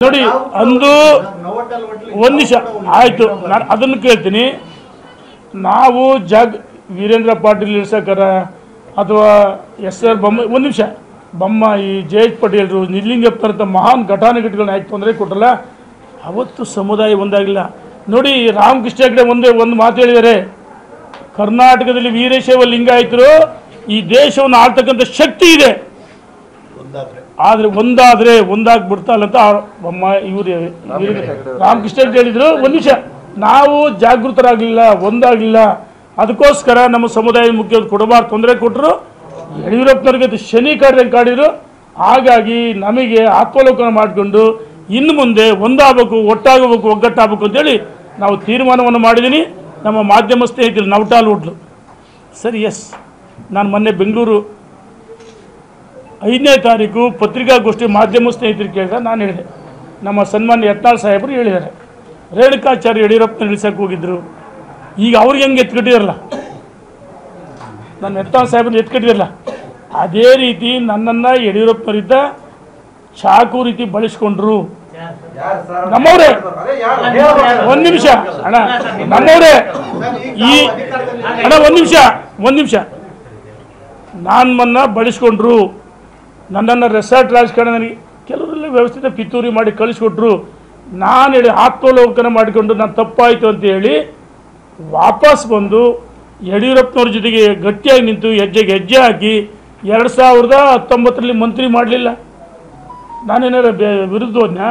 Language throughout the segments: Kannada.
ನೋಡಿ ಅಂದು ಒಂದು ನಿಮಿಷ ಆಯಿತು, ನಾನು ಅದನ್ನು ಕೇಳ್ತೀನಿ. ನಾವು ವೀರೇಂದ್ರ ಪಾಟೀಲ್ ಇಳ್ಸಕರ ಅಥವಾ SR ಬೊಮ್ಮ ಒಂದು ನಿಮಿಷ ಬೊಮ್ಮಾಯಿ ಜಯೇಶ್ ಪಟೇಲ್ರು ನಿಲ್ಲಿಂಗಪ್ಪನಂಥ ಮಹಾನ್ ಘಟಾನುಘಟಿಗಳನ್ನ ಯಾಕೆ ತೊಂದರೆ ಕೊಟ್ಟಲ್ಲ? ಅವತ್ತು ಸಮುದಾಯ ಒಂದಾಗಿಲ್ಲ. ನೋಡಿ ರಾಮಕೃಷ್ಣ ಹೆಗಡೆ ಒಂದು ಮಾತು ಹೇಳಿದ್ದಾರೆ, ಕರ್ನಾಟಕದಲ್ಲಿ ವೀರಶೈವ ಲಿಂಗಾಯತರು ಈ ದೇಶವನ್ನು ಆಳ್ತಕ್ಕಂಥ ಶಕ್ತಿ ಇದೆ, ಆದರೆ ಒಂದಾಗ್ಬಿಡ್ತಲ್ಲ ಅಂತ ಇವರು ರಾಮಕೃಷ್ಣ ಹೇಳಿದ್ರು. ಒಂದು ನಿಮಿಷ, ನಾವು ಜಾಗೃತರಾಗಲಿಲ್ಲ, ಒಂದಾಗಲಿಲ್ಲ. ಅದಕ್ಕೋಸ್ಕರ ನಮ್ಮ ಸಮುದಾಯದ ಮುಖ್ಯರು ಕೊಡಬಾರ್ದು ತೊಂದರೆ ಕೊಟ್ಟರು. ಯಡಿಯೂರಪ್ಪನವ್ರಿಗೆ ಶನಿ ಕಾಡ್ದಂಗೆ ಕಾಡಿದ್ರು. ಹಾಗಾಗಿ ನಮಗೆ ಆತ್ಮಾವಲೋಕನ ಮಾಡಿಕೊಂಡು ಇನ್ನು ಮುಂದೆ ಒಂದಾಗಬೇಕು, ಒಟ್ಟಾಗಬೇಕು, ಒಗ್ಗಟ್ಟಾಗಬೇಕು ಅಂತೇಳಿ ನಾವು ತೀರ್ಮಾನವನ್ನು ಮಾಡಿದ್ದೀನಿ. ನಮ್ಮ ಮಾಧ್ಯಮ ಸ್ನೇಹಿತರು ನವಟಾಲ್ ಹುಡ್ಲು ಸರಿ, ಎಸ್, ನಾನು ಮೊನ್ನೆ ಬೆಂಗಳೂರು 5ನೇ ತಾರೀಕು ಪತ್ರಿಕಾಗೋಷ್ಠಿ ಮಾಧ್ಯಮ ಸ್ನೇಹಿತರು ಕೇಳಿದಾಗ ನಾನು ಹೇಳಿದೆ, ನಮ್ಮ ಸನ್ಮಾನ್ಯ ಯತ್ನಾಳ್ ಸಾಹೇಬರು ಹೇಳಿದ್ದಾರೆ, ರೇಣುಕಾಚಾರ್ಯ ಯಡಿಯೂರಪ್ಪನ ಇಳಿಸಕ್ಕೆ ಹೋಗಿದ್ದರು. ಈಗ ಅವ್ರಿಗೆ ಹೆಂಗೆ ಎತ್ಕಟ್ಟಿರಲ್ಲ, ನಾನು ಯತ್ನಾಳ್ ಸಾಹೇಬ್ರನ್ನ ಎತ್ಕಟ್ಟಿರಲ್ಲ. ಅದೇ ರೀತಿ ನನ್ನನ್ನು ಯಡಿಯೂರಪ್ಪನವರಿದ್ದ ಚಾಕು ರೀತಿ ಬಳಸ್ಕೊಂಡ್ರು. ನಮ್ಮವರೇ, ಒಂದು ನಿಮಿಷ ಅಣ್ಣ, ನಮ್ಮವರೇ ಈ ಅಣ್ಣ ಒಂದು ನಿಮಿಷ ನನ್ನನ್ನು ಬಳಸ್ಕೊಂಡ್ರು. ನನ್ನನ್ನು ರೆಸಾರ್ಟ್ ರಾಜಕಾರಣ ನನಗೆ ಕೆಲವರೆಲ್ಲ ವ್ಯವಸ್ಥಿತ ಪಿತೂರಿ ಮಾಡಿ ಕಳಿಸ್ಕೊಟ್ರು. ನಾನು ಹೇಳಿ ಆತ್ಮಾವಲೋಕನ ಮಾಡಿಕೊಂಡು ನಾನು ತಪ್ಪಾಯಿತು ಅಂತ ಹೇಳಿ ವಾಪಸ್ ಬಂದು ಯಡಿಯೂರಪ್ಪನವ್ರ ಜೊತೆಗೆ ಗಟ್ಟಿಯಾಗಿ ನಿಂತು ಹೆಜ್ಜೆಗೆ ಹೆಜ್ಜೆ ಹಾಕಿ 2019ರಲ್ಲಿ ಮಂತ್ರಿ ಮಾಡಲಿಲ್ಲ. ನಾನೇನಾರ ವಿರುದ್ಧ ಹೋದ್ನಾ?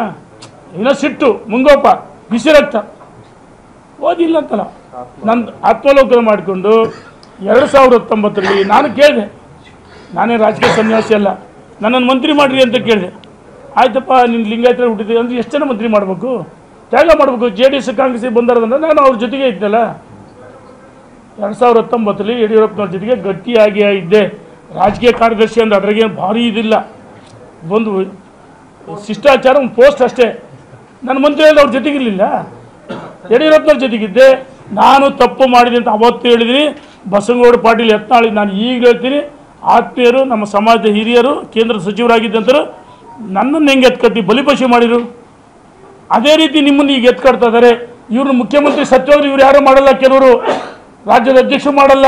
ಏನೋ ಸಿಟ್ಟು ಮುಂಗೋಪ ಬಿಸಿ ರಕ್ತ ಓದಿಲ್ಲ ಅಂತಲ್ಲ. ನನ್ನ ಆತ್ಮಾವಲೋಕನ ಮಾಡಿಕೊಂಡು 2019ರಲ್ಲಿ ನಾನು ಕೇಳಿದೆ, ನಾನೇ ರಾಜಕೀಯ ಸನ್ಯಾಸಿ ಅಲ್ಲ, ನನ್ನನ್ನು ಮಂತ್ರಿ ಮಾಡಿರಿ ಅಂತ ಕೇಳಿದೆ. ಆಯ್ತಪ್ಪ, ನಿನ್ನ ಲಿಂಗಾಯತ ಹುಟ್ಟಿದೆ ಅಂದರೆ ಎಷ್ಟು ಜನ ಮಂತ್ರಿ ಮಾಡಬೇಕು, ತ್ಯಾಗ ಮಾಡಬೇಕು. JDS ಕಾಂಗ್ರೆಸ್ಸಿಗೆ ಬಂದಾರಂದ್ರೆ ನಾನು ಅವ್ರ ಜೊತೆಗೆ ಇದ್ದಲ್ಲ. 2019ರಲ್ಲಿ ಯಡಿಯೂರಪ್ಪನವ್ರ ಜೊತೆಗೆ ಗಟ್ಟಿಯಾಗಿ ಇದ್ದೆ. ರಾಜಕೀಯ ಕಾರ್ಯದರ್ಶಿ ಅಂದ್ರೆ ಅದ್ರಾಗೇನು ಭಾರಿ ಇದಿಲ್ಲ, ಒಂದು ಶಿಷ್ಟಾಚಾರ, ಒಂದು ಪೋಸ್ಟ್ ಅಷ್ಟೇ. ನನ್ನ ಮಂತ್ರಿಯಲ್ಲಿ ಅವ್ರ ಜೊತೆಗಿರಲಿಲ್ಲ, ಯಡಿಯೂರಪ್ಪನವ್ರ ಜೊತೆಗಿದ್ದೆ. ನಾನು ತಪ್ಪು ಮಾಡಿದೆ ಅಂತ ಅವತ್ತು ಹೇಳಿದ್ದೀನಿ. ಬಸನಗೌಡ ಪಾಟೀಲ್ ಯತ್ನಾಳ್ ನಾನು ಈಗಲೂ ಹೇಳ್ತೀನಿ, ಆತ್ಮೀಯರು, ನಮ್ಮ ಸಮಾಜದ ಹಿರಿಯರು, ಕೇಂದ್ರ ಸಚಿವರಾಗಿದ್ದಂಥರು ನನ್ನನ್ನು ಹೆಂಗೆ ಎತ್ಕಟ್ಟಿ ಬಲಿಪಶು ಮಾಡಿದರು, ಅದೇ ರೀತಿ ನಿಮ್ಮನ್ನು ಈಗ ಎತ್ಕಡ್ತಾ ಇದ್ದಾರೆ. ಇವ್ರನ್ನ ಮುಖ್ಯಮಂತ್ರಿ ಸತ್ಯವಾಗ್ಲೂ ಇವ್ರು ಯಾರು ಮಾಡಲ್ಲ, ಕೆಲವರು ರಾಜ್ಯದ ಅಧ್ಯಕ್ಷರು ಮಾಡಲ್ಲ,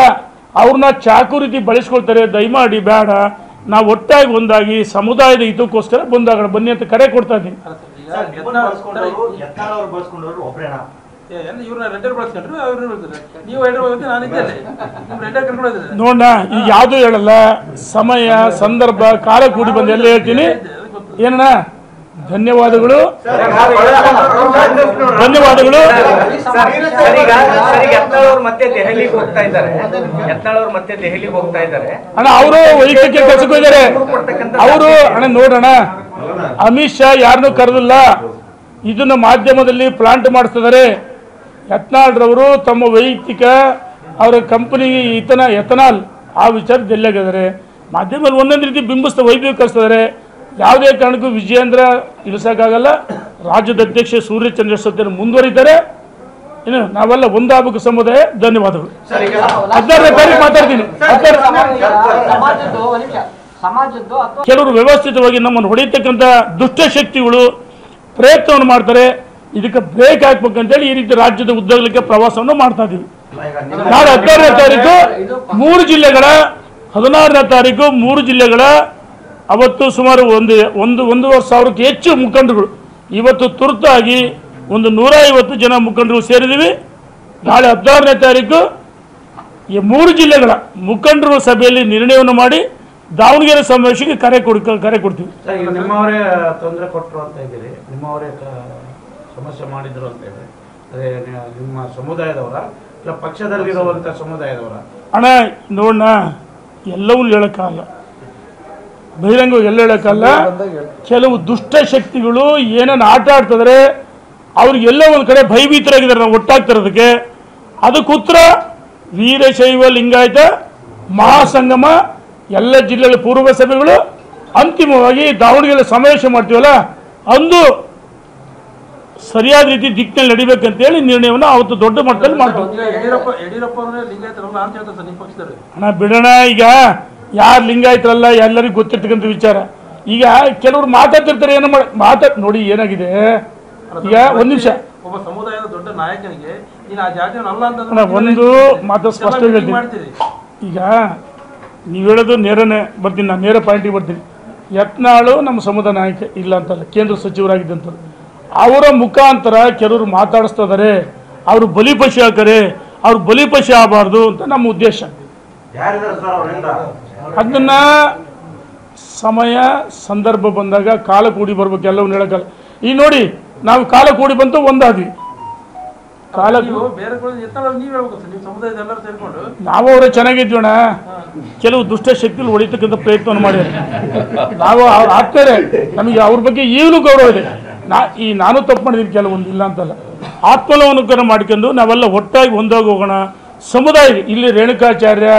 ಅವ್ರನ್ನ ಚಾಕು ರೀತಿ ಬಳಸ್ಕೊಳ್ತಾರೆ. ದಯಮಾಡಿ ಬೇಡ, ನಾವು ಒಟ್ಟಾಗಿ ಒಂದಾಗಿ ಸಮುದಾಯದ ಹಿತಕ್ಕೋಸ್ಕರ ಬಂದಾಗ ಬನ್ನಿ ಅಂತ ಕರೆ ಕೊಡ್ತಾ ಇದ್ದೀನಿ. ನೋಡ, ಈಗ ಯಾವುದೂ ಹೇಳಲ್ಲ, ಸಮಯ ಸಂದರ್ಭ ಕಾಲ ಕೂಡಿ ಬಂದು ಎಲ್ಲ ಹೇಳ್ತೀನಿ. ಏನಣ್ಣ, ಧನ್ಯವಾದಗಳು. ಮತ್ತೆ ದೆಹಲಿಗೆ ಹೋಗ್ತಾ ಇದ್ದಾರೆ ಅಣ್ಣ, ಅವರು ವೈಯಕ್ತಿಕ ಕೆಲಸಕ್ಕೂ ಇದ್ದಾರೆ ಅವರು. ಅಣ್ಣ ನೋಡೋಣ, ಅಮಿತ್ ಶಾ ಯಾರನ್ನೂ ಕರೆದಿಲ್ಲ, ಇದನ್ನ ಮಾಧ್ಯಮದಲ್ಲಿ ಪ್ಲಾಂಟ್ ಮಾಡಿಸ್ತಿದ್ದಾರೆ. ಯತ್ನಾಳ್ರವರು ತಮ್ಮ ವೈಯಕ್ತಿಕ ಅವರ ಕಂಪನಿಗೆ ಎಥನಾಲ್ ಆ ವಿಚಾರ ಡೆಲ್ಲಿಯಾಗಿದ್ದಾರೆ. ಮಾಧ್ಯಮದಲ್ಲಿ ಒಂದೊಂದು ರೀತಿ ವೈಭವೀಕರಿಸ್ತಿದ್ದಾರೆ. ಯಾವುದೇ ಕಾರಣಕ್ಕೂ ವಿಜಯೇಂದ್ರ ಇಳಿಸೋಕ್ಕಾಗಲ್ಲ. ರಾಜ್ಯದ ಅಧ್ಯಕ್ಷ ಸೂರ್ಯಚಂದ್ರ ಸತ್ಯನ ಮುಂದುವರಿತಾರೆ. ಏನು ನಾವೆಲ್ಲ ಒಂದಾಗಬೇಕು ಸಮುದಾಯ. ಧನ್ಯವಾದಗಳು. 16ನೇ ತಾರೀಕು ಮಾತಾಡ್ತೀನಿ. ಕೆಲವರು ವ್ಯವಸ್ಥಿತವಾಗಿ ನಮ್ಮನ್ನು ಹೊಡೆಯತಕ್ಕಂಥ ದುಷ್ಟಶಕ್ತಿಗಳು ಪ್ರಯತ್ನವನ್ನು ಮಾಡ್ತಾರೆ. ಇದಕ್ಕೆ ಬ್ರೇಕ್ ಹಾಕ್ಬೇಕಂತೇಳಿ ಈ ರೀತಿ ರಾಜ್ಯದ ಉದ್ದಗಲಕ್ಕೆ ಪ್ರವಾಸವನ್ನು ಮಾಡ್ತಾ ಇದ್ದೀವಿ. ನಾಳೆ 16ನೇ ತಾರೀಕು 3 ಜಿಲ್ಲೆಗಳ, 16ನೇ ತಾರೀಕು 3 ಜಿಲ್ಲೆಗಳ, ಅವತ್ತು ಸುಮಾರು 1,500,000ಕ್ಕೂ ಹೆಚ್ಚು ಮುಖಂಡರುಗಳು, ಇವತ್ತು ತುರ್ತಾಗಿ 150 ಜನ ಮುಖಂಡರು ಸೇರಿದ್ದೀವಿ. ನಾಳೆ 16ನೇ ತಾರೀಕು ಈ 3 ಜಿಲ್ಲೆಗಳ ಮುಖಂಡರು ಸಭೆಯಲ್ಲಿ ನಿರ್ಣಯವನ್ನು ಮಾಡಿ ದಾವಣಗೆರೆ ಸಮಾವೇಶಕ್ಕೆ ಕರೆ ಕೊಡ್ತೀವಿ. ನಿಮ್ಮವರೇ ತೊಂದರೆ ಕೊಟ್ಟರು ಅಂತ ಇದ್ದೀರಿ, ನಿಮ್ಮವರೇ ಸಮಸ್ಯೆ ಮಾಡಿದ್ರು ಅಂತ ಹೇಳಿ, ಅದೇ ನಿಮ್ಮ ಸಮುದಾಯದವರ ಇಲ್ಲ ಪಕ್ಷದಲ್ಲಿರುವಂಥ ಸಮುದಾಯದವರ? ಅಣ್ಣ ನೋಡೋಣ, ಎಲ್ಲವೂ ಹೇಳೋಕ್ಕಾಗಲ್ಲ, ಬಹಿರಂಗ ಎಲ್ಲ ಹೇಳೋಕ್ಕಲ್ಲ. ಕೆಲವು ದುಷ್ಟಶಕ್ತಿಗಳು ಏನನ್ನು ಆಟ ಆಡ್ತಿದ್ರೆ ಅವ್ರಿಗೆಲ್ಲ ಒಂದು ಕಡೆ ಭಯಭೀತರಾಗಿದ್ದಾರೆ ನಾವು ಒಟ್ಟಾಗ್ತಿರೋದಕ್ಕೆ. ಅದಕ್ಕೆ ಉತ್ತರ ವೀರಶೈವ ಲಿಂಗಾಯತ ಮಹಾಸಂಗಮ ಎಲ್ಲ ಜಿಲ್ಲೆಗಳ ಪೂರ್ವ ಸಭೆಗಳು, ಅಂತಿಮವಾಗಿ ದಾವಣಗೆರೆ ಸಮಾವೇಶ ಮಾಡ್ತೀವಲ್ಲ, ಅಂದು ಸರಿಯಾದ ರೀತಿ ದಿಕ್ಕಿನಲ್ಲಿ ನಡಿಬೇಕಂತೇಳಿ ನಿರ್ಣಯವನ್ನು ಅವತ್ತು ದೊಡ್ಡ ಮಟ್ಟದಲ್ಲಿ ಮಾಡ್ತೀವಿ. ಅಣ್ಣ ಬಿಡೋಣ, ಈಗ ಯಾರು ಲಿಂಗಾಯತರಲ್ಲ ಎಲ್ಲರಿಗೂ ಗೊತ್ತಿರ್ತಕ್ಕಂಥ ವಿಚಾರ. ಈಗ ಕೆಲವರು ಮಾತಾಡ್ತಿರ್ತಾರೆ, ಏನೋ ನೋಡಿ ಏನಾಗಿದೆ ಈಗ ಒಂದು ನಿಮಿಷ ಒಬ್ಬ ಸಮುದಾಯದ ದೊಡ್ಡ ನಾಯಕನಿಗೆ ನೀನು ಆ ಜಾತಿಯವನಲ್ಲ ಅಂತ ಒಂದು ಮಾತು ಸ್ಪಷ್ಟವಾಗಿ ಹೇಳ್ತೀನಿ. ಈಗ ನೀವು ಹೇಳೋದು ನೇರನೇ ಬರ್ತೀನಿ, ನಾನು ನೇರ ಪಾಯಿಂಟಿಗೆ ಬರ್ತೀನಿ. ಯತ್ನಾಳು ನಮ್ಮ ಸಮುದಾಯ ನಾಯಕ ಇಲ್ಲ ಅಂತಲ್ಲ, ಕೇಂದ್ರ ಸಚಿವರಾಗಿದ್ದಂಥವ್ರು. ಅವರ ಮುಖಾಂತರ ಕೆಲವರು ಮಾತಾಡಿಸ್ತಿದ್ದಾರೆ, ಅವರು ಬಲಿಪಶು ಹಾಕರೆ, ಅವ್ರು ಬಲಿಪಶು ಆಗಬಾರ್ದು ಅಂತ ನಮ್ಮ ಉದ್ದೇಶ. ಅದನ್ನ ಸಮಯ ಸಂದರ್ಭ ಬಂದಾಗ ಕಾಲ ಕೂಡಿ ಬರ್ಬೇಕು, ಎಲ್ಲವನ್ನ ಹೇಳಕ್ಕಲ್ಲ. ಈಗ ನೋಡಿ ನಾವು ಕಾಲ ಕೂಡಿ ಬಂತು ಒಂದಾದ್ವಿ, ಕಾಲ ನಾವು ಅವರೇ ಚೆನ್ನಾಗಿದ್ವಣ. ಕೆಲವು ದುಷ್ಟ ಶಕ್ತಿಗಳು ಹೊಡಿತಕ್ಕಂಥ ಪ್ರಯತ್ನವನ್ನು ಮಾಡಿದ್ದಾರೆ. ನಾವು ಆಗ್ತಾರೆ, ನಮಗೆ ಅವ್ರ ಬಗ್ಗೆ ಈಗಲೂ ಗೌರವ ಇದೆ. ನಾನು ತಪ್ಪು ಮಾಡಿದ್ದೀನಿ ಕೆಲವೊಂದು, ಇಲ್ಲ ಅಂತಲ್ಲ. ಆತ್ಮಲೋಕನ ಮಾಡ್ಕೊಂಡು ನಾವೆಲ್ಲ ಒಟ್ಟಾಗಿ ಒಂದಾಗಿ ಹೋಗೋಣ. ಸಮುದಾಯ ಇಲ್ಲಿ ರೇಣುಕಾಚಾರ್ಯ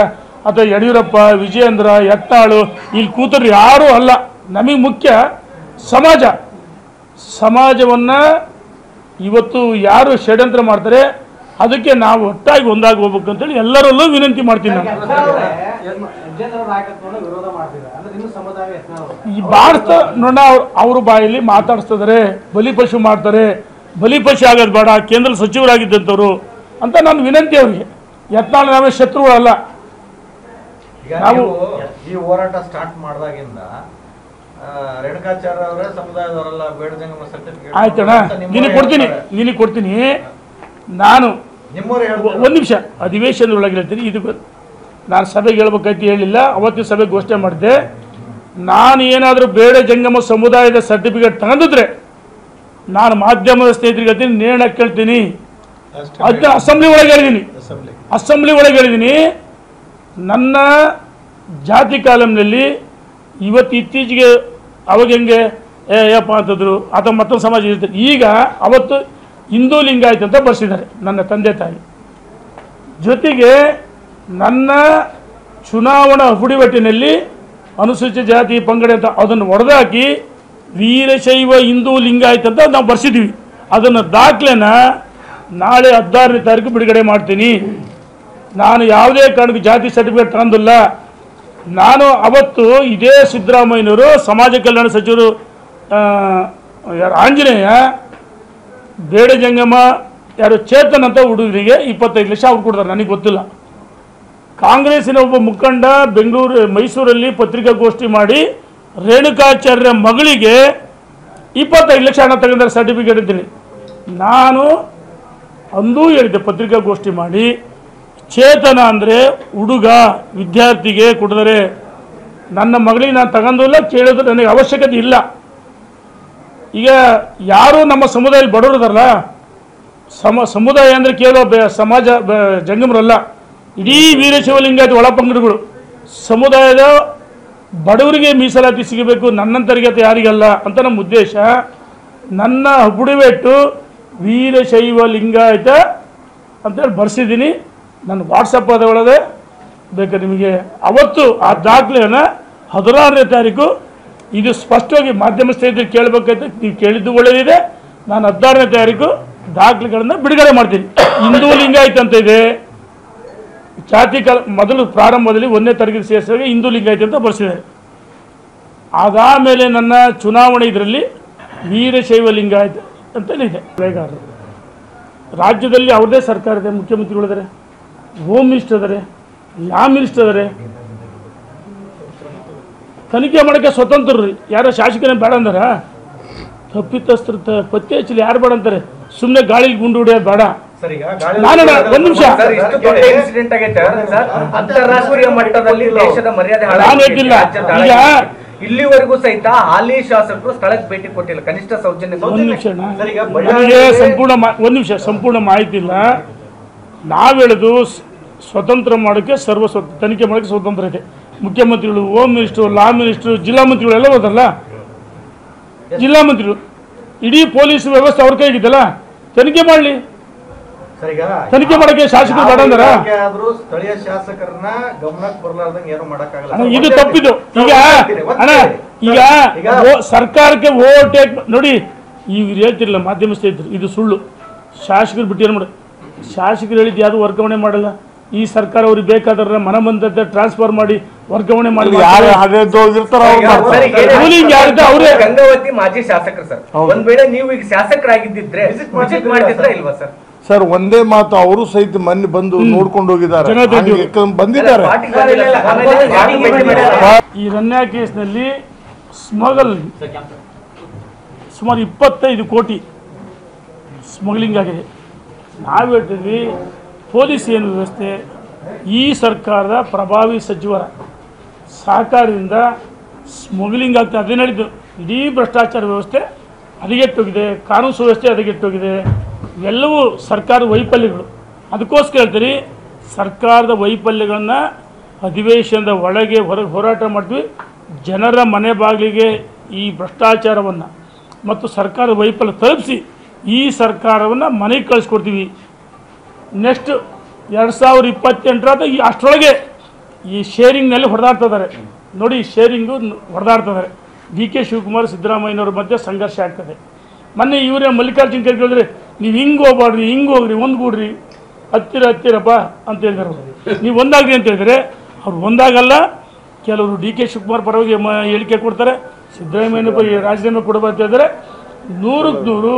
ಅಥವಾ ಯಡಿಯೂರಪ್ಪ, ವಿಜಯೇಂದ್ರ, ಯತ್ನಾಳು ಇಲ್ಲಿ ಕೂತರು ಯಾರೂ ಅಲ್ಲ. ನಮಗೆ ಮುಖ್ಯ ಸಮಾಜವನ್ನು ಇವತ್ತು ಯಾರು ಷಡ್ಯಂತ್ರ ಮಾಡ್ತಾರೆ ಅದಕ್ಕೆ ನಾವು ಒಟ್ಟಾಗಿ ಒಂದಾಗಿ ಹೋಗ್ಬೇಕು ಅಂತೇಳಿ ಎಲ್ಲರಲ್ಲೂ ವಿನಂತಿ ಮಾಡ್ತೀನಿ. ನಾನು ಈ ಭಾರತ ನೋಡ ಅವ್ರ ಬಾಯಲ್ಲಿ ಮಾತಾಡಿಸ್ತಿದ್ದಾರೆ, ಬಲಿಪಶು ಮಾಡ್ತಾರೆ, ಬಲಿಪಶು ಆಗೋದು ಬೇಡ, ಕೇಂದ್ರ ಸಚಿವರಾಗಿದ್ದಂಥವ್ರು ಅಂತ ನಾನು ವಿನಂತಿ ಅವರಿಗೆ. ಯತ್ನಾಳ್ ನಾವೇ ಶತ್ರುಗಳಲ್ಲ. ನಾವು ಈ ಹೋರಾಟ ಸ್ಟಾರ್ಟ್ ಮಾಡಿದಾಗಿಂದ ರೇಣುಕಾಚಾರ್ಯ ಅವರೇ ಸಮುದಾಯದವರೆಲ್ಲ ಬೇಡ ಜಂಗಮ ಸರ್ಟಿಫಿಕೇಟ್ ಆಯ್ತಣ್ಣ, ನಿನಗೆ ಕೊಡ್ತೀನಿ. ನಾನು ಒಂದು ನಿಮಿಷ ಅಧಿವೇಶನದೊಳಗೆ ಹೇಳ್ತೀನಿ. ಇದು ನಾನು ಸಭೆಗೆ ಹೇಳ್ಬೇಕಾಯ್ತು, ಹೇಳಿಲ್ಲ. ಅವತ್ತಿನ ಸಭೆಗೆ ಘೋಷಣೆ ಮಾಡಿದ್ದೆ. ನಾನು ಏನಾದರೂ ಬೇಡ ಜಂಗಮ ಸಮುದಾಯದ ಸರ್ಟಿಫಿಕೇಟ್ ತಗೊಂಡಿದ್ರೆ ನಾನು ಮಾಧ್ಯಮದ ಸ್ನೇಹಿತರಿಗೆ ಹೇಳ್ತೀನಿ, ನೇಣ ಕೇಳ್ತೀನಿ. ಅದನ್ನ ಅಸೆಂಬ್ಲಿ ಒಳಗೆ ಹೇಳಿದ್ದೀನಿ. ನನ್ನ ಜಾತಿ ಕಾಲಂನಲ್ಲಿ ಇವತ್ತು ಇತ್ತೀಚೆಗೆ ಅವಾಗ ಹೆಂಗೆ ಏಪ್ಪ ಅಂತಂದ್ರು, ಅಥವಾ ಮತ್ತೊಂದು ಸಮಾಜ ಇರ್ತದೆ. ಈಗ ಅವತ್ತು ಹಿಂದೂ ಲಿಂಗಾಯತ್ ಅಂತ ಬರ್ಸಿದ್ದಾರೆ ನನ್ನ ತಂದೆ ತಾಯಿ. ಜೊತೆಗೆ ನನ್ನ ಚುನಾವಣಾ ಅಫಿಡವಿಟಿನಲ್ಲಿ ಅನುಸೂಚಿತ ಜಾತಿ ಪಂಗಡ ಅಂತ ಅದನ್ನು ಹೊಡೆದಾಕಿ ವೀರಶೈವ ಹಿಂದೂ ಲಿಂಗಾಯತ್ ಅಂತ ನಾವು ಬರ್ಸಿದ್ದೀವಿ. ಅದನ್ನು ದಾಖಲೆನ ನಾಳೆ 16ನೇ ತಾರೀಕು ಬಿಡುಗಡೆ ಮಾಡ್ತೀನಿ. ನಾನು ಯಾವುದೇ ಕಾರಣಕ್ಕೂ ಜಾತಿ ಸರ್ಟಿಫಿಕೇಟ್ ತಗೊಂಡಿಲ್ಲ. ನಾನು ಅವತ್ತು ಇದೇ ಸಿದ್ದರಾಮಯ್ಯನವರು, ಸಮಾಜ ಕಲ್ಯಾಣ ಸಚಿವರು ಆಂಜನೇಯ, ಬೇಡ ಜಂಗಮ ಯಾರು ಚೇತನ್ ಅಂತ ಹುಡುಗರಿಗೆ 25 ಲಕ್ಷ ಅವ್ರು ಕೊಡ್ತಾರೆ, ನನಗೆ ಗೊತ್ತಿಲ್ಲ. ಕಾಂಗ್ರೆಸ್ಸಿನ ಒಬ್ಬ ಮುಖಂಡ ಮೈಸೂರಲ್ಲಿ ಪತ್ರಿಕಾಗೋಷ್ಠಿ ಮಾಡಿ ರೇಣುಕಾಚಾರ್ಯ ಮಗಳಿಗೆ 25 ಲಕ್ಷ ಹಣ ತಗೊಂಡ್ರೆ ಸರ್ಟಿಫಿಕೇಟ್ ಅಂತೇಳಿ. ನಾನು ಅಂದೂ ಹೇಳಿದ್ದೆ ಪತ್ರಿಕಾಗೋಷ್ಠಿ ಮಾಡಿ, ಚೇತನ ಅಂದರೆ ಹುಡುಗ ವಿದ್ಯಾರ್ಥಿಗೆ ಕೊಡಿದರೆ ನನ್ನ ಮಗಳಿಗೆ ನಾನು ತಗೊಂಡಿಲ್ಲ, ಕೇಳಿದ್ರೆ ನನಗೆ ಅವಶ್ಯಕತೆ ಇಲ್ಲ. ಈಗ ಯಾರು ನಮ್ಮ ಸಮುದಾಯದಲ್ಲಿ ಬಡವರದಲ್ಲ, ಸಮುದಾಯ ಅಂದರೆ ಕೇಳೋ ಸಮಾಜ ಜಂಗಮರಲ್ಲ, ಇಡೀ ವೀರಶೈವಲಿಂಗಾಯತ ಒಳಪಂಗಡಗಳು. ಸಮುದಾಯದ ಬಡವರಿಗೆ ಮೀಸಲಾತಿ ಸಿಗಬೇಕು, ನನ್ನಂತರಿಗೆ ಯಾರಿಗಲ್ಲ ಅಂತ ನಮ್ಮ ಉದ್ದೇಶ. ನನ್ನ ಅಫಿಡವಿಟ್ ವೀರಶೈವ ಲಿಂಗಾಯತ ಅಂತೇಳಿ ಬರ್ಸಿದ್ದೀನಿ. ನನ್ನ ವಾಟ್ಸಪ್ ಒಳಗೆ ಬೇಕಾದ್ರೆ ನಿಮಗೆ ಅವತ್ತು ಆ ದಾಖಲೆಯನ್ನು 16ನೇ ತಾರೀಕು ಇದು ಸ್ಪಷ್ಟವಾಗಿ ಮಾಧ್ಯಮ ಸ್ನೇಹಿತರು ಕೇಳಬೇಕಾಯ್ತು. ನೀವು ಕೇಳಿದ್ದು ಒಳ್ಳೆಯದಿದೆ. ನಾನು 16ನೇ ತಾರೀಕು ದಾಖಲೆಗಳನ್ನು ಬಿಡುಗಡೆ ಮಾಡ್ತೀನಿ. ಹಿಂದೂ ಲಿಂಗಾಯತ್ ಅಂತ ಇದೆ, ಜಾತಿ ಮೊದಲು ಪ್ರಾರಂಭದಲ್ಲಿ 1ನೇ ತರಗತಿ ಸೇರಿಸಿದಾಗ ಹಿಂದೂ ಲಿಂಗಾಯತ್ ಅಂತ ಬರ್ಸಿದ್ದಾರೆ. ಅದಾದಮೇಲೆ ನನ್ನ ಚುನಾವಣೆ ಇದರಲ್ಲಿ ವೀರಶೈವ ಲಿಂಗಾಯತ್ ಅಂತಲೇ ಇದೆ. ರಾಜ್ಯದಲ್ಲಿ ಅವ್ರದೇ ಸರ್ಕಾರ ಇದೆ, ಮುಖ್ಯಮಂತ್ರಿಗಳಿದ್ದಾರೆ, ಹೋಮ್ ಮಿನಿಸ್ಟರ್ ಇದ್ದಾರೆ, ಲಾ ಮಿನಿಸ್ಟರ್ ಇದ್ದಾರೆ. ತನಿಖೆ ಮಾಡೋಕ್ಕೆ ಸ್ವತಂತ್ರರು. ಯಾರೋ ಶಾಸಕನೇ ಬೇಡ ಅಂದಾರ? ತಪ್ಪಿತಸ್ಥರು ಪತ್ತೆ ಹಚ್ಚಲಿ ಯಾರು ಬೇಡ ಅಂತಾರೆ? ಸುಮ್ಮನೆ ಗಾಳಿಲಿ ಗುಂಡು ಹೊಡೆಯೋದು ಬೇಡ. ನಾನು ಒಂದು ನಿಮಿಷ, ನಾನು ಹೇಳ್ತಿಲ್ಲ. ಈಗ ಇಲ್ಲಿವರೆಗೂ ಸಹಿತ ಹಾಲಿ ಶಾಸಕರು ಸ್ಥಳಕ್ಕೆ ಭೇಟಿ ಕೊಟ್ಟಿಲ್ಲ, ಕನಿಷ್ಠ ಸೌಜನ್ಯ. ಒಂದು ನಿಮಿಷ, ನನಗೆ ಸಂಪೂರ್ಣ ಮಾಹಿತಿ ಇಲ್ಲ. ನಾವು ಹೇಳೋದು ಸ್ವತಂತ್ರ ಮಾಡೋಕ್ಕೆ ತನಿಖೆ ಮಾಡೋಕ್ಕೆ ಸ್ವತಂತ್ರ ಇದೆ. ಮುಖ್ಯಮಂತ್ರಿಗಳು, ಹೋಮ್ ಮಿನಿಸ್ಟ್ರು, ಲಾ ಮಿನಿಸ್ಟ್ರು, ಜಿಲ್ಲಾ ಮಂತ್ರಿಗಳೆಲ್ಲ ಹೋದಲ್ಲ, ಜಿಲ್ಲಾ ಮಂತ್ರಿಗಳು, ಇಡೀ ಪೊಲೀಸ್ ವ್ಯವಸ್ಥೆ ಅವ್ರ ಕೈಗಿದ್ದಲ್ಲ, ತನಿಖೆ ಮಾಡಲಿ. ತನಿಖೆ ಮಾಡೋಕ್ಕೆ ಶಾಸಕರು ಬೇಡ ಅಂದಾರ? ಸ್ಥಳೀಯ ಶಾಸಕರನ್ನ ಗಮನಕ್ಕೆ ಬರಲಾರ್ದಂಗೆ ಏನು ಮಾಡಕ್ಕಾಗಲ್ಲ. ಇದು ತಪ್ಪಿದ್ದು. ಈಗ ಸರ್ಕಾರಕ್ಕೆ ಓವರ್ಟೇಕ್ ನೋಡಿ, ಈಗ ಹೇಳ್ತಿರಲಿಲ್ಲ ಮಾಧ್ಯಮ ಸ್ನೇಹಿತರು, ಇದು ಸುಳ್ಳು. ಶಾಸಕರು ಬಿಟ್ಟು ಏನು ಮಾಡಿ, ಶಾಸಕರು ಹೇಳಿದ್ದು ಯಾರು ವರ್ಗಾವಣೆ ಮಾಡಲ್ಲ. ಈ ಸರ್ಕಾರ ಅವ್ರಿಗೆ ಬೇಕಾದ್ರೆ ಮನ ಬಂದಂತೆ ಟ್ರಾನ್ಸ್ಫರ್ ಮಾಡಿ ವರ್ಗಾವಣೆ ಮಾಡಿ ಗಂಗಾವತಿ ಮಾಜಿ ಶಾಸಕರು ಸರ್, ಒಂದ್ ವೇಳೆ ನೀವು ಈಗ ಶಾಸಕರಾಗಿದ್ದಿದ್ರೆ ವಿಸಿಟ್ ಮಾಡ್ತಿದ್ರ ಇಲ್ವಾ ಸರ್? ಸರ್ ಒಂದೇ ಮಾತು, ಅವರು ಸಹಿತ ಮೊನ್ನೆ ಬಂದು ನೋಡ್ಕೊಂಡು ಹೋಗಿದ್ದಾರೆ, ಬಂದಿದ್ದಾರೆ. ಈ ರನ್ಯಾ ಕೇಸ್ನಲ್ಲಿ ಸ್ಮಗಲ್ ಸುಮಾರು 25 ಕೋಟಿ ಸ್ಮಗ್ಲಿಂಗ್ ಆಗಿದೆ. ನಾವು ಹೇಳ್ತಿದ್ವಿ ಪೊಲೀಸ್ ಏನು ವ್ಯವಸ್ಥೆ, ಈ ಸರ್ಕಾರದ ಪ್ರಭಾವಿ ಸಚಿವರ ಸಹಕಾರದಿಂದ ಸ್ಮಗ್ಲಿಂಗ್ ಆಗ್ತದೆ. ಅದೇ ನಡೆದು ಇಡೀ ಭ್ರಷ್ಟಾಚಾರ ವ್ಯವಸ್ಥೆ ಹದಗೆಟ್ಟೋಗಿದೆ, ಕಾನೂನು ಸುವ್ಯವಸ್ಥೆ ಹದಗೆಟ್ಟೋಗಿದೆ. ಇವೆಲ್ಲವೂ ಸರ್ಕಾರದ ವೈಫಲ್ಯಗಳು. ಅದಕ್ಕೋಸ್ಕರ ಹೇಳ್ತೀರಿ ಸರ್ಕಾರದ ವೈಫಲ್ಯಗಳನ್ನು ಅಧಿವೇಶನದ ಒಳಗೆ ಹೊರಗೆ ಹೋರಾಟ ಮಾಡ್ತೀವಿ. ಜನರ ಮನೆ ಬಾಗಿಲಿಗೆ ಈ ಭ್ರಷ್ಟಾಚಾರವನ್ನು ಮತ್ತು ಸರ್ಕಾರದ ವೈಫಲ್ಯ ತಲುಪಿಸಿ ಈ ಸರ್ಕಾರವನ್ನು ಮನೆಗೆ ಕಳಿಸ್ಕೊಡ್ತೀವಿ. ನೆಕ್ಸ್ಟ್ 2028 ಅಷ್ಟರೊಳಗೆ ಈ ಶೇರಿಂಗ್ನಲ್ಲಿ ಹೊಡೆದಾಡ್ತಿದ್ದಾರೆ ನೋಡಿ, ಶೇರಿಂಗು ಹೊಡೆದಾಡ್ತಿದ್ದಾರೆ. DK ಶಿವಕುಮಾರ್ ಸಿದ್ದರಾಮಯ್ಯನವ್ರ ಮಧ್ಯೆ ಸಂಘರ್ಷ ಆಗ್ತದೆ. ಮೊನ್ನೆ ಇವರೇ ಮಲ್ಲಿಕಾರ್ಜುನ್ ಖರ್ಗೆ ಹೇಳಿದ್ರೆ ನೀವು ಹಿಂಗೆ ಹೋಗ್ಬಾರ್ರಿ, ಹಿಂಗೆ ಹೋಗ್ರಿ, ಒಂದ್ಗೂಡ್ರಿ, ಹತ್ತಿರಪ್ಪ ಅಂತ ಹೇಳಿದ್ರು. ನೀವು ಒಂದಾಗ್ರಿ ಅಂತ ಹೇಳಿದರೆ ಅವ್ರು ಒಂದಾಗಲ್ಲ. ಕೆಲವರು DK ಶಿವಕುಮಾರ್ ಪರವಾಗಿ ಹೇಳಿಕೆ ಕೊಡ್ತಾರೆ, ಸಿದ್ದರಾಮಯ್ಯನ ರಾಜೀನಾಮೆ ಕೊಡಬಾರ್ದು ಹೇಳಿದರೆ 100ಕ್ಕೆ 100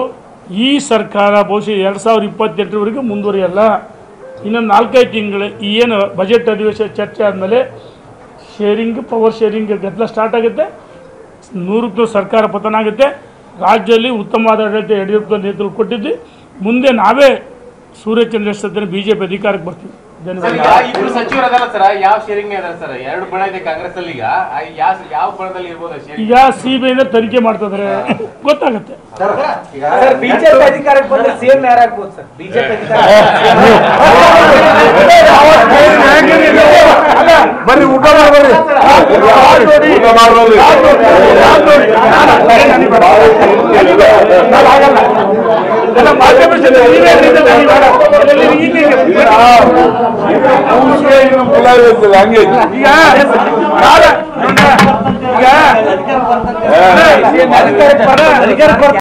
ಈ ಸರ್ಕಾರ ಬಹುಶಃ 2028ವರೆಗೆ ಮುಂದುವರಿಯಲ್ಲ. ಇನ್ನೊಂದು 4-5 ತಿಂಗಳು ಈ ಏನು ಬಜೆಟ್ ಅಧಿವೇಶನ ಚರ್ಚೆ ಆದಮೇಲೆ ಪವರ್ ಶೇರಿಂಗ್ ಗದ್ದಲ ಸ್ಟಾರ್ಟ್ ಆಗುತ್ತೆ. 100ಕ್ಕೆ 100 ಸರ್ಕಾರ ಪತನ ಆಗುತ್ತೆ. ರಾಜ್ಯದಲ್ಲಿ ಉತ್ತಮವಾದ ಆಡಳಿತ ಯಡಿಯೂರಪ್ಪ ನೇತೃತ್ವ ಕೊಟ್ಟಿದ್ವಿ. ಮುಂದೆ ನಾವೇ ಸೂರ್ಯಚಂದ್ರ ಸತ್ಯನ BJP ಅಧಿಕಾರಕ್ಕೆ ಬರ್ತೀವಿ. ಇಬ್ರು ಸಚಿವರು ಅದಾರ ಸರ್, ಯಾವ ಶೇರಿಂಗ್ ಅದಾರ ಸರ್? 2 ಬಣ ಇದೆ ಕಾಂಗ್ರೆಸ್ ಅಲ್ಲಿ. ಯಾವ ಬಣದಲ್ಲಿ ಇರ್ಬೋದು? ಈಗ CBI ತನಿಖೆ ಮಾಡ್ತಿದ್ರೆ ಗೊತ್ತಾಗುತ್ತೆ. ಬಿಜೆಪಿ ಅಧಿಕಾರಕ್ಕೆ ಬಂದ್ರೆ ಸಿಎಂ ಯಾರಾಗ್ಬೋದು ಸರ್? ಬಿಜೆಪಿ ಬರ್ರಿ ಊಟ ಮಾಡ್ಬರ್ರಿ. ಹಂಗೆ